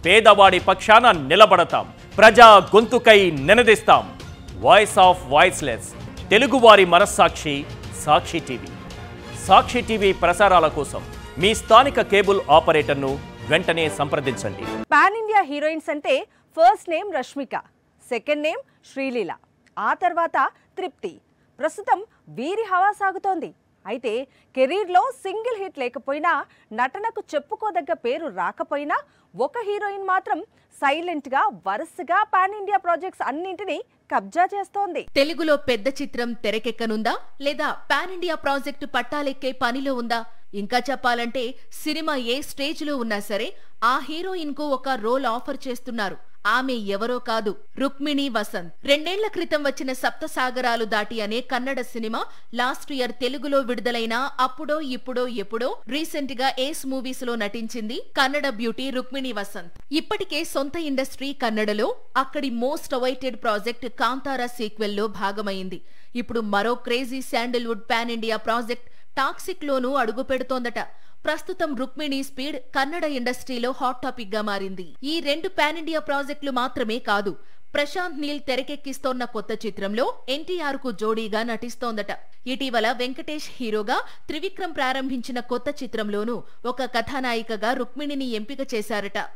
పేదవాడి పక్షాన నిలబడతాం, ప్రజా గొంతుకై నినదిస్తాం. వాయిస్ ఆఫ్ వాయిస్లెస్, తెలుగువారి మనస్సాక్షి సాక్షి టీవీ. సాక్షి టీవీ ప్రసారాల కోసం మీ స్థానిక కేబుల్ ఆపరేటర్ను వెంటనే సంప్రదించండి. పాన్ ఇండియా హీరోయిన్స్ అంటే first name Rashmika, second name Sreeleela, ఆ తర్వాత తృప్తి. ప్రస్తుతం వీరి హవా సాగుతోంది. అయితే కెరీర్లో సింగిల్ హిట్ లేకపోయినా, నటనకు చెప్పుకోదగ్గ పేరు రాకపోయినా, ఒక హీరోయిన్ మాత్రం సైలెంట్గా వరుసగా పాన్ ఇండియా ప్రాజెక్ట్స్ అన్నింటినీ కబ్జా చేస్తోంది. తెలుగులో పెద్ద చిత్రం తెరకెక్కనుందా, లేదా పాన్ ఇండియా ప్రాజెక్టు పట్టాలెక్కే పనిలో ఉందా? ఇంకా చెప్పాలంటే సినిమా ఏ స్టేజ్ లో ఉన్నా సరే ఆ హీరోయిన్ కు ఒక రోల్ ఆఫర్ చేస్తున్నారు. ఆమె ఎవరో కాదు, రుక్మిణి వసంత్. 2 ఏళ్ల క్రితం వచ్చిన సప్తసాగరాలు దాటి అనే కన్నడ సినిమా లాస్ట్ ఇయర్ తెలుగులో విడుదలైన అప్పుడో ఇప్పుడో ఎప్పుడో రీసెంట్ గా ఏస్ మూవీస్ లో నటించింది కన్నడ బ్యూటీ రుక్మిణి వసంత్. ఇప్పటికే సొంత ఇండస్ట్రీ కన్నడలో అక్కడి most awaited project Kantara sequel లో భాగమైంది. ఇప్పుడు మరో crazy Sandalwood pan India project toxic లోనూ అడుగు పెడుతోందట. ప్రస్తుతం రుక్మిణి స్పీడ్ కన్నడ ఇండస్ట్రీలో హాట్ టాపిక్ గా మారింది. ఈ 2 పాన్ ఇండియా ప్రాజెక్టులు మాత్రమే కాదు, ప్రశాంత్ నీల్ తెరకెక్కిస్తోన్న కొత్త చిత్రంలో ఎన్టీఆర్ కు జోడీగా నటిస్తోందట. ఇటీవల వెంకటేష్ హీరోగా త్రివిక్రమ్ ప్రారంభించిన కొత్త చిత్రంలోనూ ఒక కథానాయికగా రుక్మిణిని ఎంపిక చేశారట.